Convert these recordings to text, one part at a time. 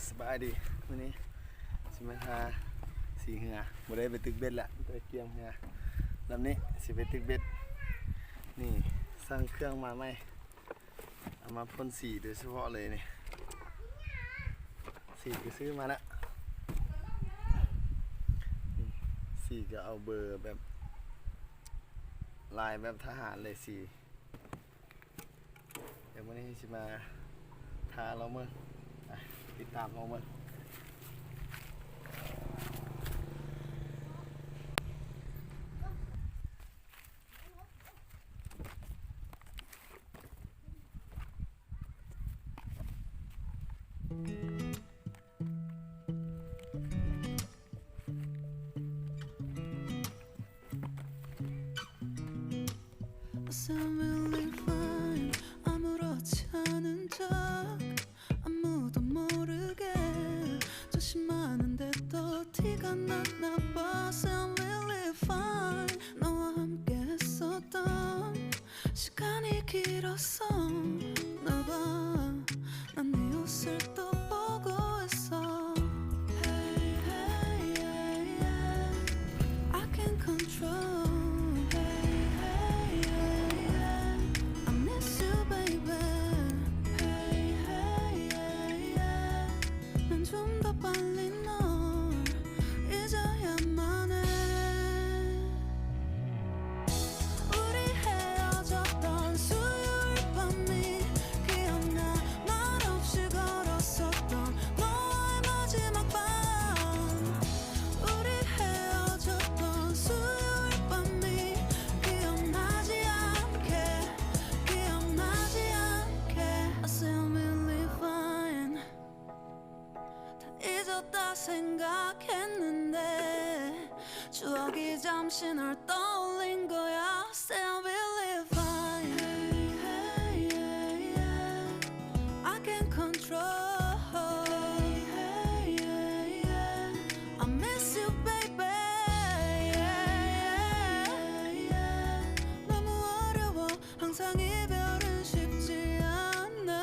สบายดีวันนี้สิมาหาสีเหือบ่ได้ไปตึกเบ็ดละไปเกี่ยมเหือลำนี้สิไปตึกเบ็ดนี่สร้างเครื่องมาใหม่เอามาพ่นสีโดยเฉพาะเลยนี่สีก็ซื้อมาแล้วสีก็เอาเบอร์แบบลายแบบทหารเลยสีเดี๋ยววันนี้สิมาทาเราเมื่อติดตามเราเมื่อSound really fine. 아무렇지 않은 척 아무도 모르게 조심하는데 또 티가 났나 봐. Sound really fine. 너와 함께 했었던 시간이 길었어. 나 봐, 난 네 옷을 또 보고 있어. Hey, hey, yeah, yeah. I can't control. 좀 더 빨리 널 잊어야만 해. 우리 헤어졌던 수요일 밤이 기억나. 말없이 걸었었던 너와의 마지막 밤. 우리 헤어졌던 수요일 밤이 기억나지 않게 기억나지 않게. I sound really fine. 잊었다 생각했는데 추억이 잠시 널 떠올린 거야. Sound really fine. Hey, hey, yeah, yeah. I can't control. Hey, hey, yeah, yeah. I miss you, baby. Yeah, yeah, yeah. 너무 어려워. 항상 이별은 쉽지 않아.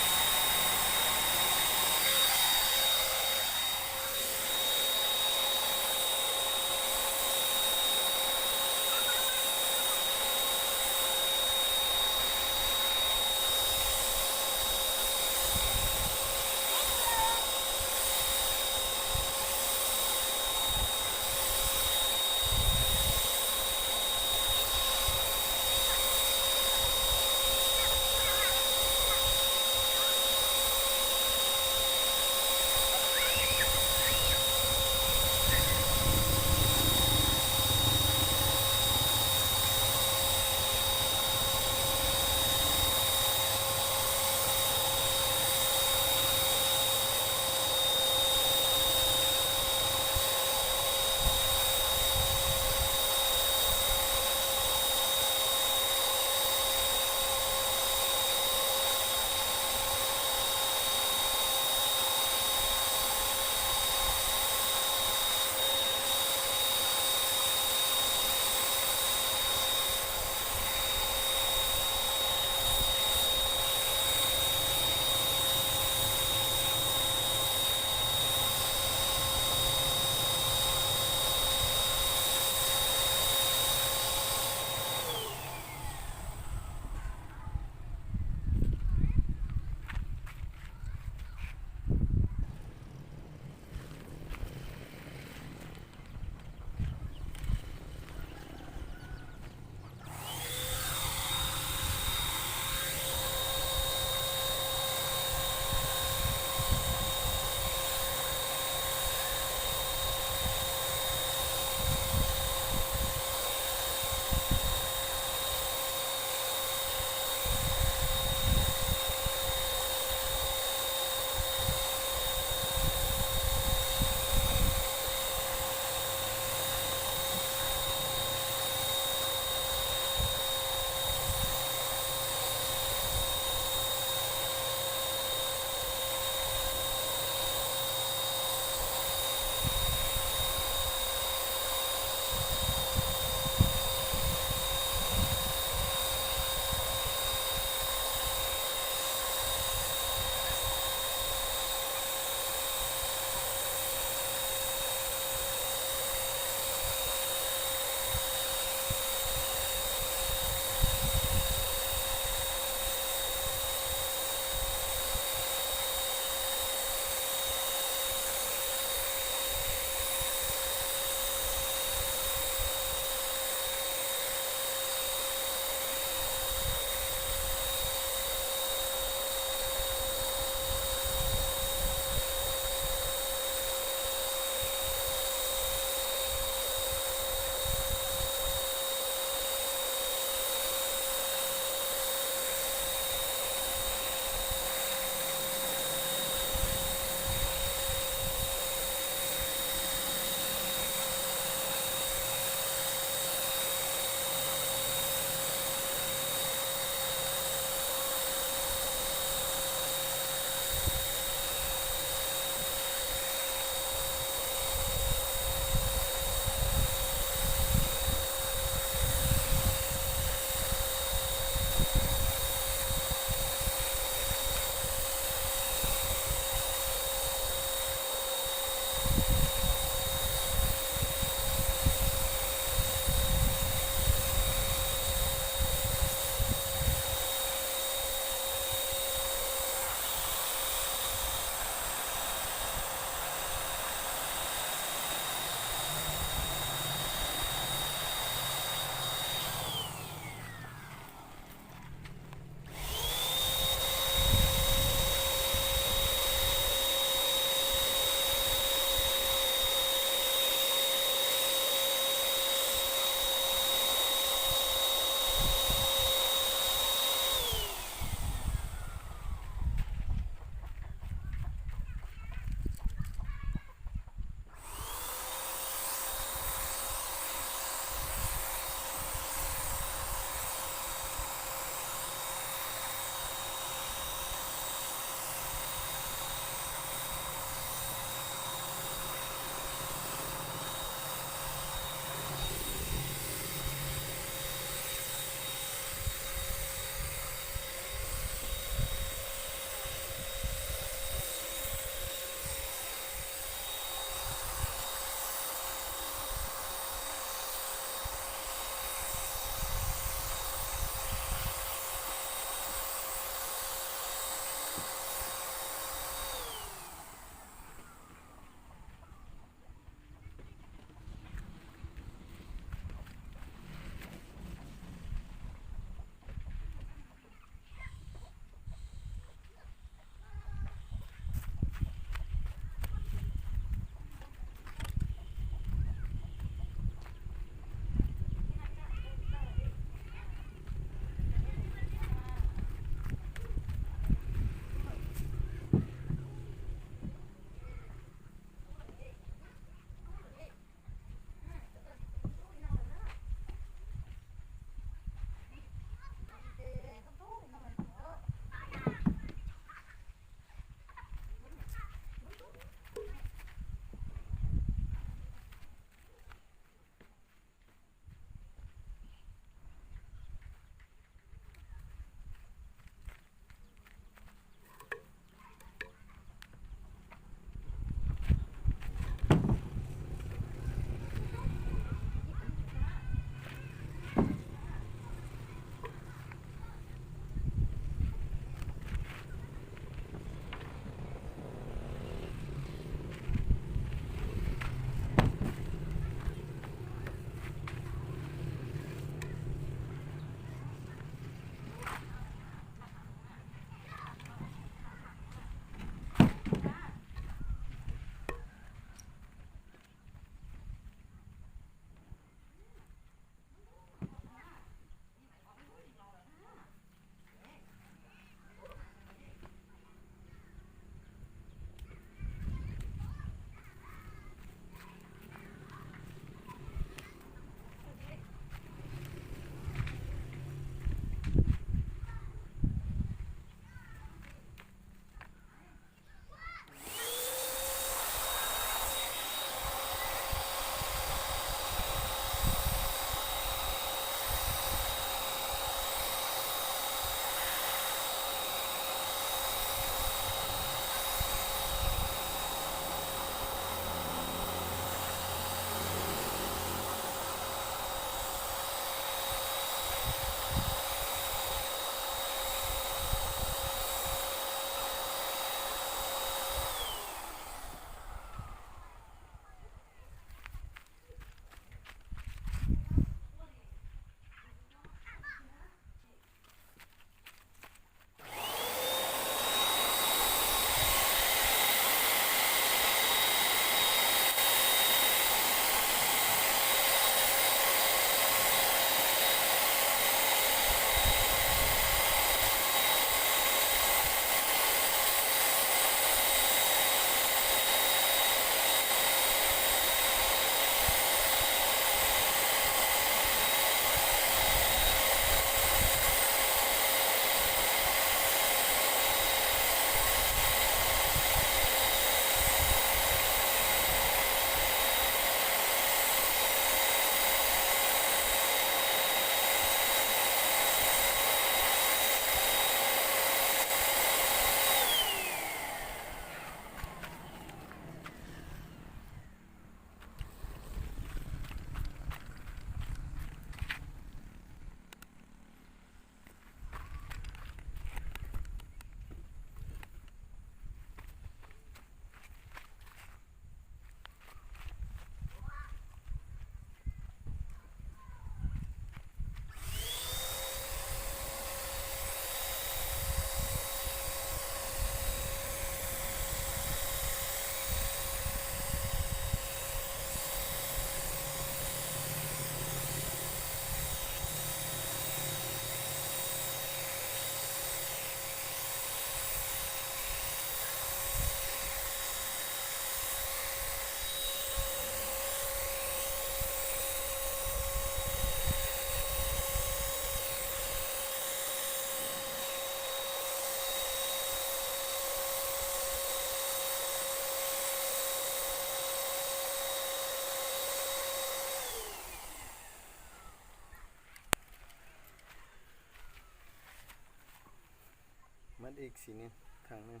ดอีกสีนึงครั้งนึง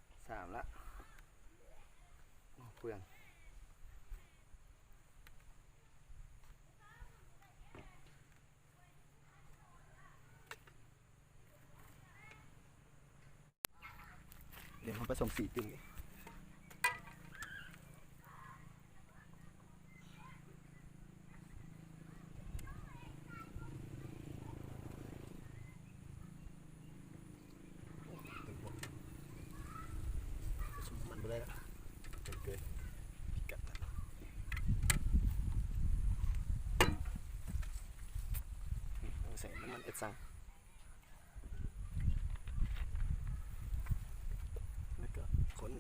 3ละเปลืองเดี๋ยวมาผสมสีจริงมันไปได้ละเกินพิกัดละใส่น้ำมันเอ็ดซังแล้วก็คน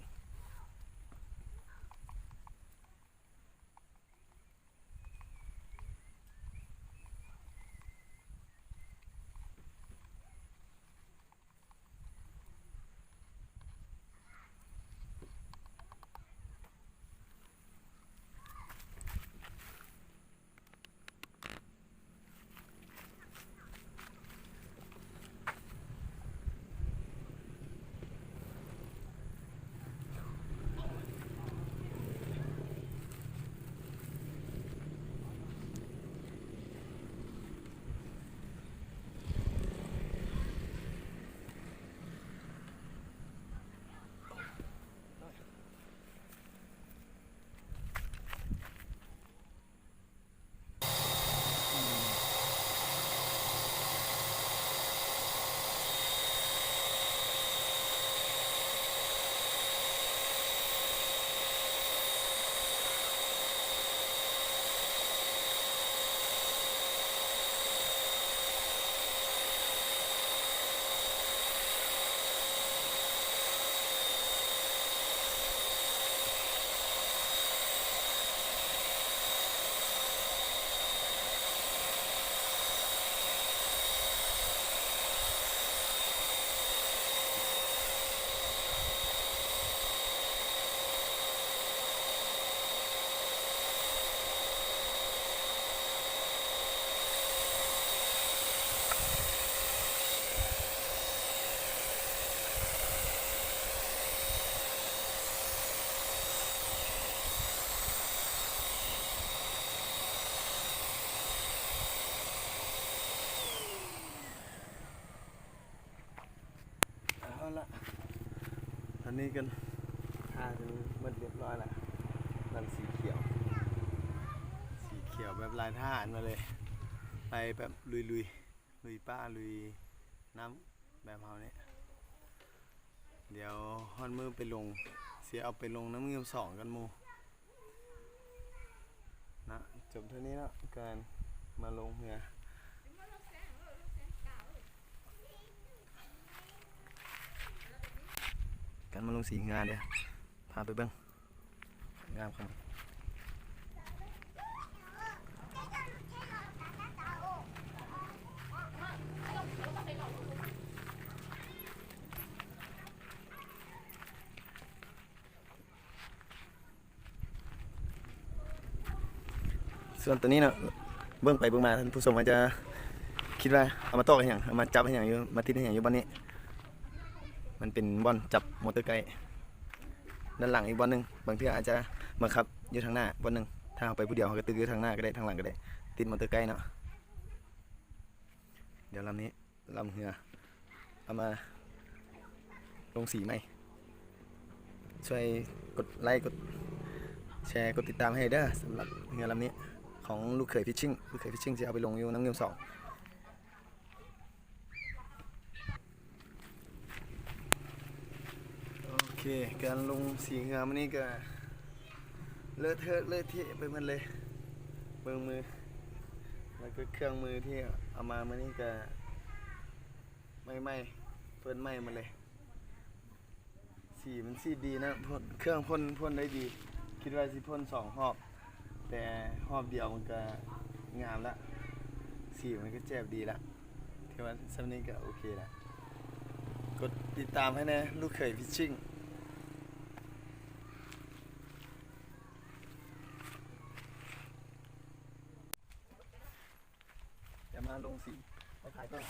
เอาละตอนนี้กันทาจนหมดเรียบร้อยละนั่นสีเขียวแบบลายทหารมาเลย ไปแบบลุยป้าลุยน้ำแบบเขาเนี่ยเดี๋ยวฮอนมือไปลงเสียเอาไปลงน้ำเงี้ยว2กันมูนะจบเท่านี้แล้วการมาลงเรือการมาลงสีงานเดี๋ยวพาไปเบิ้งงามครับส่วนตัวนี้เนาะเบื้องไปเบื้องมาท่านผู้ชมอาจจะคิดว่าเอามาโต้กันอย่างเอามาจับให้อย่างอยู่มาติดให้อย่างอยู่บ้านนี้มันเป็นบอลจับมอเตอร์ไกด์ด้านหลังอีกบอลหนึ่งบางทีอาจจะบังคับอยู่ทางหน้าบอลหนึ่งถ้าเอาไปผู้เดียวเขาก็ตึกอยู่ทางหน้าก็ได้ทางหลังก็ได้ติดมอเตอร์ไกด์เนาะเดี๋ยวลำนี้ลำเรือเอามาลงสีใหม่ช่วยกดไลค์กดแชร์กดติดตามให้เด้อสำหรับเรือลำนี้ของลูกเขยฟิชชิ่งจะเอาไปลงอยู่น้ำเงี้ยว2โอเคการลงสีเงามันนี่ก็เลอะเทอะเลอะเทะไปหมดเลยเบื้องมือแล้วก็เครื่องมือที่เอามามันนี่ก็ไม่เพิ่นไหม้มาเลยสีมันสีดีนะเครื่องพ่นได้ดีคิดว่าสิพ่น2 รอบแต่รอบเดียวมันก็งามละสีมันก็แจ่มดีละที่ว่าซัมนี้ก็โอเคละกดติดตามให้นะลูกเขยฟิชชิ่งจะมาลงสีไปถ่ายก่อน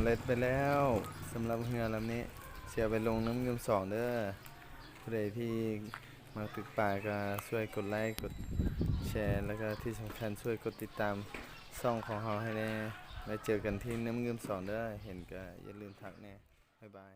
เร็จไปแล้วสำหรับเรือลำนี้เสียไปลงน้ำเงิม2เด้อผู้ใดที่มาตึกป่าก็ช่วยกดไลค์กดแชร์แล้วก็ที่สำคัญช่วยกดติดตามช่องของเราให้แน่แล้วเจอกันที่น้ำเงิม2เด้อเห็นก็อย่าลืมทักแน่บ๊ายบาย